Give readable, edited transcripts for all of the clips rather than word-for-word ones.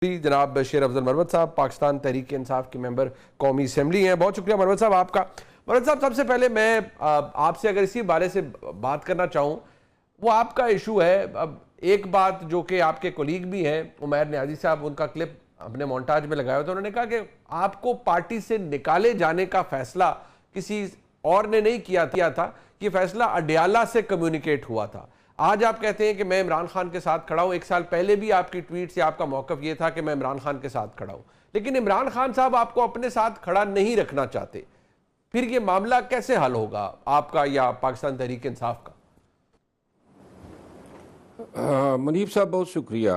جناب شیر افضل مروت صاحب پاکستان تحریک انصاف کے ممبر قومی اسمبلی ہیں. بہت شکریہ مروت صاحب آپ کا. مروت صاحب سب سے پہلے میں آپ سے اگر اسی بارے سے بات کرنا چاہوں، وہ آپ کا ایشو ہے. اب ایک بات جو کہ آپ کے کولیگ بھی ہیں عمیر نیازی صاحب، ان کا کلپ ہم نے مونٹاج میں لگایا تھا، انہوں نے کہا کہ آپ کو پارٹی سے نکالے جانے کا فیصلہ کسی اور نے نہیں کیا تھا، یہ فیصلہ اڈیالہ سے کمیونیکیٹ ہوا تھا. آج آپ کہتے ہیں کہ میں عمران خان کے ساتھ کھڑا ہوں. ایک سال پہلے بھی آپ کی ٹویٹ سے آپ کا موقف یہ تھا کہ میں عمران خان کے ساتھ کھڑا ہوں، لیکن عمران خان صاحب آپ کو اپنے ساتھ کھڑا نہیں رکھنا چاہتے. پھر یہ معاملہ کیسے حل ہوگا آپ کا یا پاکستان تحریک انصاف کا؟ منیب صاحب بہت شکریہ.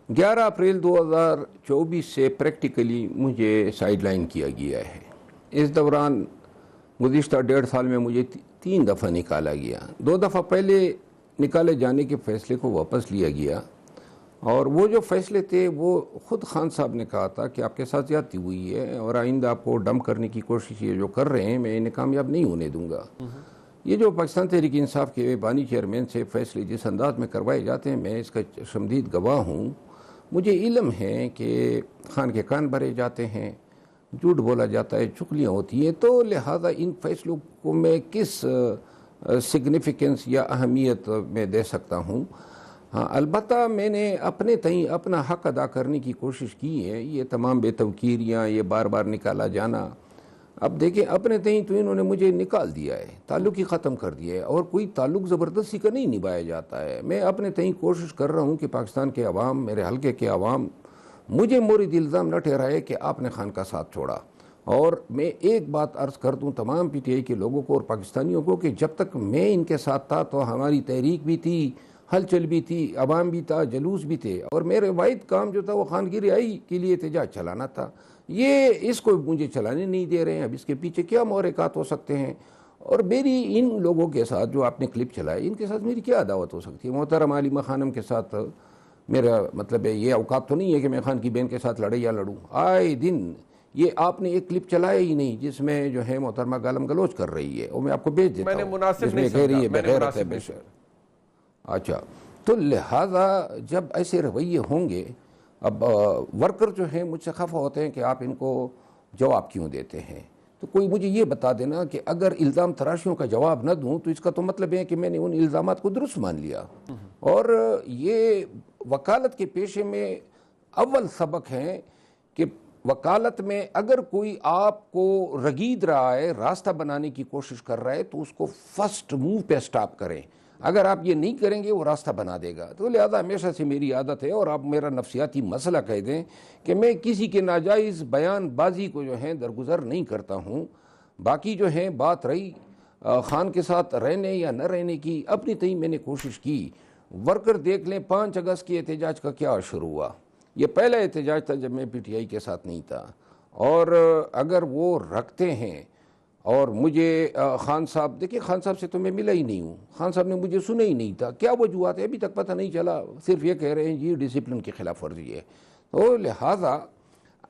11 اپریل 2024 سے پریکٹیکلی مجھے سائیڈ لائن کیا گیا ہے. اس دوران گزشتہ 1.5 سال میں مجھے 3 دفعہ نکالا گیا. 2 دفعہ پہلے نکالے جانے کے فیصلے کو واپس لیا گیا، اور وہ جو فیصلے تھے وہ خود خان صاحب نے کہا تھا کہ آپ کے ساتھ زیادتی ہوئی ہے اور آئندہ آپ کو ڈم کرنے کی کوشش یہ جو کر رہے ہیں میں انہیں کامیاب نہیں ہونے دوں گا. یہ جو پاکستان تحریک انصاف کے بانی چیئرمین سے فیصلے جس انداز میں کروائے جاتے ہیں، میں اس کا شمدید گواہ ہوں. مجھے علم ہے کہ خان کے کان بھرے جاتے ہیں، جھوٹ بولا جاتا ہے، چغلیاں ہوتی ہیں، تو لہٰذا ان فیصلوں کو میں کس سگنیفیکنس یا اہمیت میں دے سکتا ہوں. ہاں، البتہ میں نے اپنے تئیں اپنا حق ادا کرنے کی کوشش کی ہے. یہ تمام بے توقیریاں، یہ بار بار نکالا جانا، اب دیکھیں اپنے تئیں تو انہوں نے مجھے نکال دیا ہے، تعلق ہی ختم کر دیا ہے، اور کوئی تعلق زبردستی کا نہیں نبھایا جاتا ہے. میں اپنے تئیں کوشش کر رہا ہوں کہ پاکستان کے عوام، میرے حلقے کے عوام مجھے مورد الزام نہ ٹھہرائے کہ آپ نے خان کا ساتھ چھوڑا. اور میں ایک بات عرض کر دوں تمام پی ٹی آئی کے لوگوں کو اور پاکستانیوں کو کہ جب تک میں ان کے ساتھ تھا تو ہماری تحریک بھی تھی، ہلچل بھی تھی، عوام بھی تھا، جلوس بھی تھے، اور میرے واحد کام جو تھا وہ خان کی رہائی کے لیے احتجاج چلانا تھا. یہ اس کو مجھے چلانے نہیں دے رہے ہیں. اب اس کے پیچھے کیا محرکات ہو سکتے ہیں؟ اور میری ان لوگوں کے ساتھ جو آپ نے کلپ چلائے، ان کے ساتھ میری کیا عداوت ہو سکتی ہے؟ محترم علیمہ خانم کے ساتھ میرا مطلب ہے یہ اوقات تو نہیں ہے کہ میں خان کی بہن کے ساتھ لڑے یا لڑوں. آئے دن یہ آپ نے ایک کلپ چلایا ہی نہیں جس میں جو ہے محترمہ گالم گلوچ کر رہی ہے، اور میں آپ کو بھیج دیتا ہوں، جس میں کہہ رہی ہے بغیرت ہے بشر. اچھا، تو لہٰذا جب ایسے رویے ہوں گے، اب ورکر جو ہیں مجھ سے خفا ہوتے ہیں کہ آپ ان کو جواب کیوں دیتے ہیں. تو کوئی مجھے یہ بتا دینا کہ اگر الزام تراشیوں کا جواب نہ دوں تو اس کا تو مطلب ہے کہ میں نے ان الزامات کو درست مان لیا. اور یہ وکالت کے پیشے میں اول سبق ہے کہ وکالت میں اگر کوئی آپ کو رگید رہا ہے، راستہ بنانے کی کوشش کر رہا ہے، تو اس کو فرسٹ موو پہ سٹاپ کریں. اگر آپ یہ نہیں کریں گے وہ راستہ بنا دے گا. تو لہذا ہمیشہ سے میری عادت ہے، اور آپ میرا نفسیاتی مسئلہ کہہ دیں کہ میں کسی کے ناجائز بیان بازی کو جو ہے درگزر نہیں کرتا ہوں. باقی جو ہے بات رہی خان کے ساتھ رہنے یا نہ رہنے کی، اپنی تئیں میں نے کوشش کی. ورکر دیکھ لیں 5 اگست کے احتجاج کا کیا شروع ہوا. یہ پہلا احتجاج تھا جب میں پی ٹی آئی کے ساتھ نہیں تھا. اور اگر وہ رکھتے ہیں اور مجھے خان صاحب، دیکھیں خان صاحب سے تو میں ملا ہی نہیں ہوں، خان صاحب نے مجھے سنا ہی نہیں تھا، کیا وجوہات ہے ابھی تک پتہ نہیں چلا. صرف یہ کہہ رہے ہیں جی ڈسپلن کی خلاف ورزی ہے. تو لہٰذا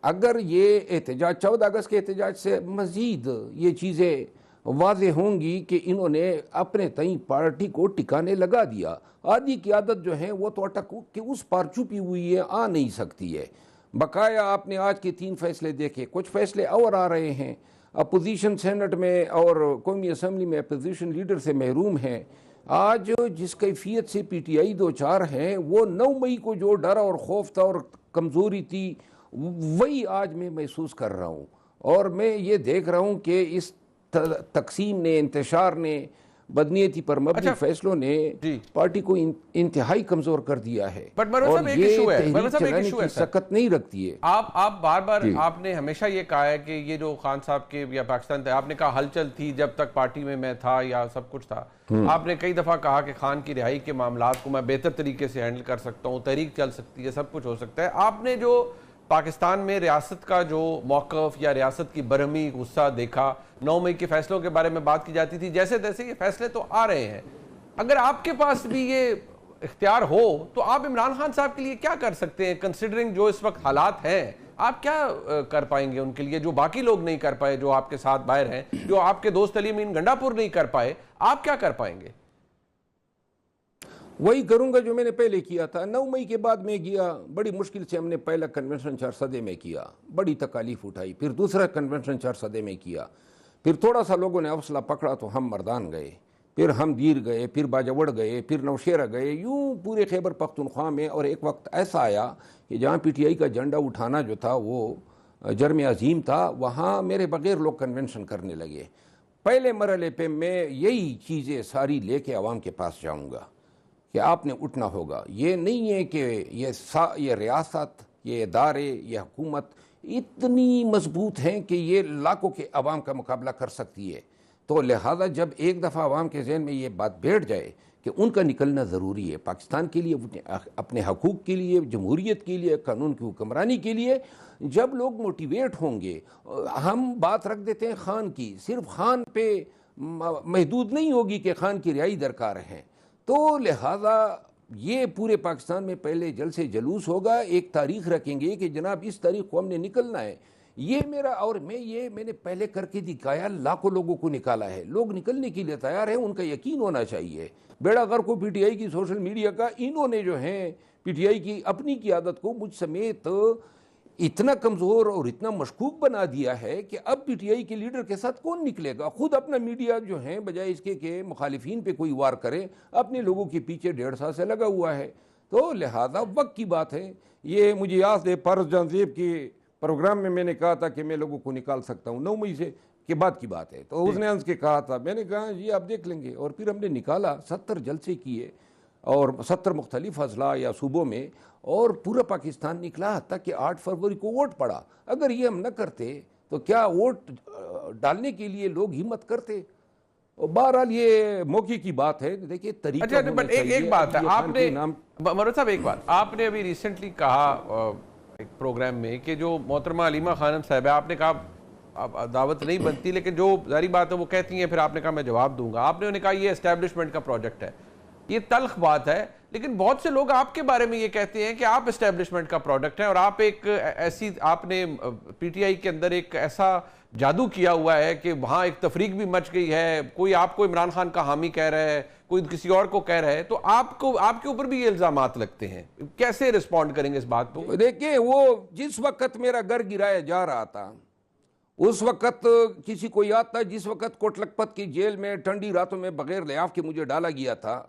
اگر یہ احتجاج 14 اگست کے احتجاج سے مزید یہ چیزیں واضح ہوں گی کہ انہوں نے اپنے تئیں پارٹی کو ٹکانے لگا دیا. آدھی قیادت جو ہے وہ تو اٹک کہ اس پار چھپی ہوئی ہے، آ نہیں سکتی ہے. بقایا آپ نے آج کے 3 فیصلے دیکھے، کچھ فیصلے اور آ رہے ہیں. اپوزیشن سینٹ میں اور قومی اسمبلی میں اپوزیشن لیڈر سے محروم ہیں. آج جس کیفیت سے پی ٹی آئی 2-4 ہیں، وہ 9 مئی کو جو ڈر اور خوف تھا اور کمزوری تھی وہی آج میں محسوس کر رہا ہوں. اور میں یہ دیکھ رہا ہوں کہ اس تقسیم نے، انتشار نے، بدنیتی پر مبنی فیصلوں نے پارٹی کو انتہائی کمزور کر دیا ہے، اور یہ تحریک چلانے کی سکت نہیں رکھتی ہے. آپ بار بار آپ نے ہمیشہ یہ کہا ہے کہ یہ جو خان صاحب کے یا پاکستان، آپ نے کہا ہلچل تھی جب تک پارٹی میں تھا یا سب کچھ تھا. آپ نے کئی دفعہ کہا کہ خان کی رہائی کے معاملات کو میں بہتر طریقے سے ہینڈل کر سکتا ہوں، تحریک چل سکتی ہے، سب کچھ ہو سکتا ہے. آپ نے جو پاکستان میں ریاست کا جو موقف یا ریاست کی برہمی غصہ دیکھا، 9 مئی کے فیصلوں کے بارے میں بات کی جاتی تھی، جیسے تیسے یہ فیصلے تو آ رہے ہیں. اگر آپ کے پاس بھی یہ اختیار ہو تو آپ عمران خان صاحب کے لیے کیا کر سکتے ہیں؟ کنسیڈرنگ جو اس وقت حالات ہیں، آپ کیا کر پائیں گے ان کے لیے جو باقی لوگ نہیں کر پائے، جو آپ کے ساتھ باہر ہیں، جو آپ کے دوست علی امین گنڈا پور نہیں کر پائے، آپ کیا کر پائیں گے؟ وہی کروں گا جو میں نے پہلے کیا تھا. 9 مئی کے بعد میں گیا, بڑی مشکل سے ہم نے پہلا کنونشن چارسدے میں کیا, بڑی تکالیف اٹھائی. پھر دوسرا کنونشن چارسدے میں کیا. پھر تھوڑا سا لوگوں نے حوصلہ پکڑا تو ہم مردان گئے, پھر ہم دیر گئے, پھر باجوڑ گئے, پھر نوشیرہ گئے, یوں پورے خیبر پختونخوا میں. اور ایک وقت ایسا آیا کہ جہاں پی ٹی آئی کا جھنڈا اٹھانا جو تھا وہ جرم عظیم تھا, وہاں میرے بغیر لوگ کنونشن کرنے لگے. پہلے مرحلے پہ میں یہی چیزیں ساری لے کے عوام کے پاس جاؤں گا کہ آپ نے اٹھنا ہوگا. یہ نہیں ہے کہ یہ ریاست, یہ ادارے, یہ حکومت اتنی مضبوط ہیں کہ یہ لاکھوں کے عوام کا مقابلہ کر سکتی ہے. تو لہذا جب ایک دفعہ عوام کے ذہن میں یہ بات بیٹھ جائے کہ ان کا نکلنا ضروری ہے پاکستان کے لیے, اپنے حقوق کے لیے, جمہوریت کے لیے, قانون کی حکمرانی کے لیے, جب لوگ موٹیویٹ ہوں گے. ہم بات رکھ دیتے ہیں خان کی, صرف خان پہ محدود نہیں ہوگی کہ خان کی رہائی درکار ہے. تو لہذا یہ پورے پاکستان میں پہلے جلسے جلوس ہوگا, ایک تاریخ رکھیں گے کہ جناب اس تاریخ کو ہم نے نکلنا ہے. یہ میرا, اور میں نے پہلے کر کے دکھایا, لاکھوں لوگوں کو نکالا ہے. لوگ نکلنے کے لیے تیار ہیں, ان کا یقین ہونا چاہیے. بیڑا غرق کو پی ٹی آئی کی سوشل میڈیا کا انہوں نے جو ہیں پی ٹی آئی کی اپنی قیادت کو مجھ سمیت اتنا کمزور اور اتنا مشکوک بنا دیا ہے کہ اب پی ٹی آئی کے لیڈر کے ساتھ کون نکلے گا. خود اپنا میڈیا جو ہے بجائے اس کے کہ مخالفین پہ کوئی وار کرے, اپنے لوگوں کے پیچھے 1.5 سال سے لگا ہوا ہے. تو لہذا وقت کی بات ہے. یہ مجھے یاد ہے پارس جان زیب کے پروگرام میں نے کہا تھا کہ میں لوگوں کو نکال سکتا ہوں, 9 مئی سے کے بعد کی بات ہے. تو اس نے ہنس کے کہا تھا, میں نے کہا جی آپ دیکھ لیں گے. اور پھر ہم نے نکالا, 70 جلسے کیے اور 70 مختلف اضلاع یا صوبوں میں, اور پورا پاکستان نکلا حتیٰ کہ 8 فروری کو ووٹ پڑا. اگر یہ ہم نہ کرتے تو کیا ووٹ ڈالنے کے لیے لوگ ہمت کرتے؟ بہرحال یہ موقع کی بات ہے. دیکھیے طریقہ ایک بات ہے, آپ نے مروت صاحب ایک بات آپ نے ابھی ریسنٹلی کہا ایک پروگرام میں کہ جو محترمہ علیمہ خانم صاحبہ, آپ نے کہا دعوت نہیں بنتی, لیکن جو ظاہری بات ہے وہ کہتی ہیں, پھر آپ نے کہا میں جواب دوں گا. آپ نے کہا یہ اسٹیبلشمنٹ کا پروجیکٹ ہے. یہ تلخ بات ہے, لیکن بہت سے لوگ آپ کے بارے میں یہ کہتے ہیں کہ آپ اسٹیبلشمنٹ کا پروڈکٹ ہیں, اور آپ ایک ایسی, آپ نے پی ٹی آئی کے اندر ایک ایسا جادو کیا ہوا ہے کہ وہاں ایک تفریق بھی مچ گئی ہے. کوئی آپ کو عمران خان کا حامی کہہ رہا ہے, کوئی کسی اور کو کہہ رہا ہے, تو آپ کے اوپر بھی یہ الزامات لگتے ہیں. کیسے رسپونڈ کریں گے اس بات کو؟ دیکھیں, وہ جس وقت میرا گھر گرایا جا رہا تھا اس وقت کسی کو یاد تھا, جس وقت کوٹ لکھپت کی جیل میں ٹھنڈی راتوں میں بغیر لحاف کے مجھے ڈالا گیا تھا,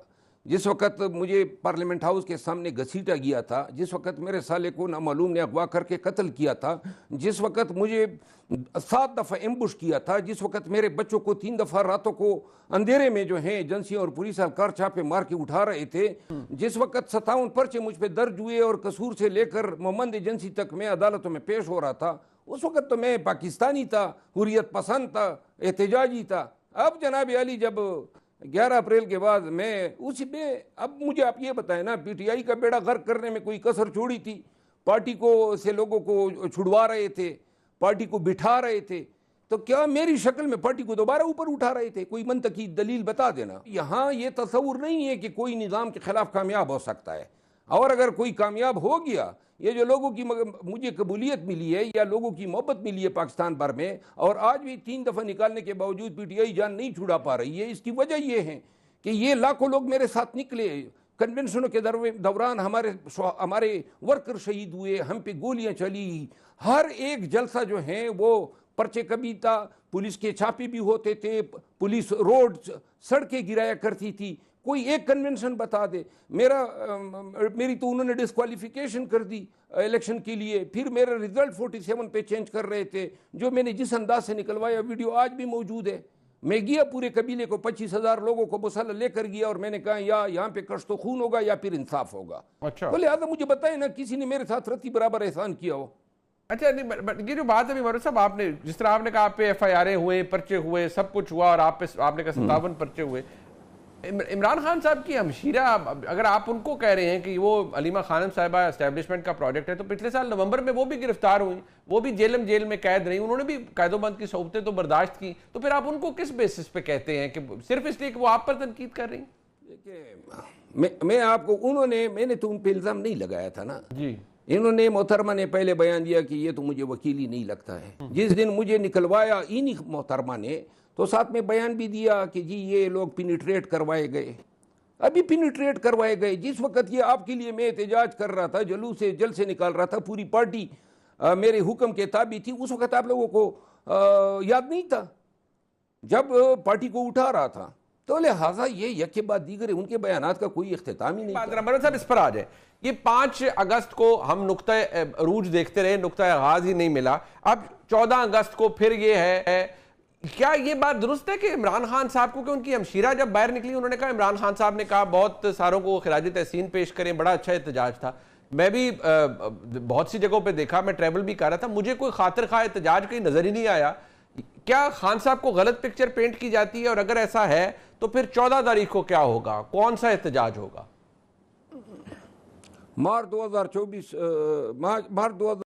جس وقت مجھے پارلیمنٹ ہاؤس کے سامنے گھسیٹا گیا تھا, جس وقت میرے سالے کو نامعلوم نے اغوا کر کے قتل کیا تھا, جس وقت مجھے 7 دفعہ ایمبوش کیا تھا, جس وقت میرے بچوں کو 3 دفعہ راتوں کو اندھیرے میں جو ہیں ایجنسیاں اور پولیس اہلکار چھاپے مار کے اٹھا رہے تھے, جس وقت 57 پرچے مجھ پہ درج ہوئے اور قصور سے لے کر محمد ایجنسی تک میں عدالتوں میں پیش ہو رہا تھا, اس وقت تو میں پاکستانی تھا, حریت پسند تھا, احتجاجی تھا. اب جناب علی جب 11 اپریل کے بعد میں اسی پہ, اب مجھے آپ یہ بتائیں نا, پی ٹی آئی کا بیڑا غرق کرنے میں کوئی کسر چھوڑی تھی؟ پارٹی کو سے لوگوں کو چھڑوا رہے تھے, پارٹی کو بٹھا رہے تھے, تو کیا میری شکل میں پارٹی کو دوبارہ اوپر اٹھا رہے تھے؟ کوئی منطقی دلیل بتا دینا. یہاں یہ تصور نہیں ہے کہ کوئی نظام کے خلاف کامیاب ہو سکتا ہے, اور اگر کوئی کامیاب ہو گیا, یہ جو لوگوں کی مجھے قبولیت ملی ہے یا لوگوں کی محبت ملی ہے پاکستان بھر میں, اور آج بھی 3 دفعہ نکالنے کے باوجود پی ٹی آئی جان نہیں چھڑا پا رہی ہے, اس کی وجہ یہ ہے کہ یہ لاکھوں لوگ میرے ساتھ نکلے. کنونشنوں کے دوران ہمارے ورکر شہید ہوئے, ہم پہ گولیاں چلی, ہر ایک جلسہ جو ہیں وہ پرچے کبھی تھا, پولیس کے چھاپے بھی ہوتے تھے, پولیس روڈ سڑکیں گرایا کرتی تھی. کوئی ایک کنونشن بتا دے. میری تو انہوں نے ڈسکوالیفیکیشن کر دی الیکشن کے لیے, پھر میرا رزلٹ 47 پہ چینج کر رہے تھے, جو میں نے جس انداز سے نکلوایا ویڈیو آج بھی موجود ہے. میں گیا پورے قبیلے کو 25,000 لوگوں کو مسلح لے کر گیا, اور میں نے کہا یا یہاں پہ کشت و خون ہوگا یا پھر انصاف ہوگا. تو لہٰذا مجھے بتائیں نا کسی نے میرے ساتھ رتی برابر احسان کیا ہو. اچھا نہیں, یہ جو بات ہے مروت صاحب, آپ نے جس طرح آپ نے کہا آپ پہ ایف آئی آریں ہوئے, پرچے ہوئے, سب کچھ ہوا, اور آپ نے کہا 57 پرچے ہوئے. عمران خان صاحب کی ہمشیرہ, اگر آپ ان کو کہہ رہے ہیں کہ وہ علیمہ خانم صاحبہ اسٹیبلشمنٹ کا پروجیکٹ ہے, تو پچھلے سال نومبر میں وہ بھی گرفتار ہوئی, وہ بھی جیل میں قید رہی, انہوں نے بھی قید و بند کی صحبتیں تو برداشت کی, تو پھر آپ ان کو کس بیسس پہ کہتے ہیں کہ صرف اس لیے کہ وہ آپ پر تنقید کر رہی ہیں؟ دیکھیں, میں آپ کو میں نے تو ان پہ الزام نہیں لگایا تھا نا جی. انہوں نے, محترمہ نے پہلے بیان دیا کہ یہ تو مجھے وکیل ہی نہیں لگتا ہے. جس دن مجھے نکلوایا انہی محترمہ نے, تو ساتھ میں بیان بھی دیا کہ جی یہ لوگ پینیٹریٹ کروائے گئے. ابھی پینیٹریٹ کروائے گئے. جس وقت یہ آپ کے لیے میں احتجاج کر رہا تھا, جل سے نکال رہا تھا, پوری پارٹی میرے حکم کے تابع تھی, اس وقت آپ لوگوں کو یاد نہیں تھا جب پارٹی کو اٹھا رہا تھا. تو لہٰذا یہ یک کے بعد دیگر ان کے بیانات کا کوئی اختتام ہی نہیں تھا. مرود صاحب اس پر آ جائیں. یہ 5 اگست کو ہم نقطہ عروج دیکھتے رہے, نقطہ آغاز ہی نہیں ملا. اب 14 اگست کو پھر یہ ہے, کیا یہ بات درست ہے کہ عمران خان صاحب کو, کہ ان کی ہمشیرہ جب باہر نکلی انہوں نے کہا, عمران خان صاحب نے کہا بہت ساروں کو خراج تحسین پیش کریں, بڑا اچھا احتجاج تھا. میں بھی بہت سی جگہوں پہ دیکھا, میں ٹریول بھی کر رہا تھا, مجھے کوئی خاطر خواہ احتجاج کہیں نظر ہی نہیں آیا. کیا خان صاحب کو غلط پکچر پینٹ کی جاتی ہے, اور اگر ایسا ہے تو پھر 14 تاریخ کو کیا ہوگا, کون سا احتجاج ہوگا؟ مارچ 2024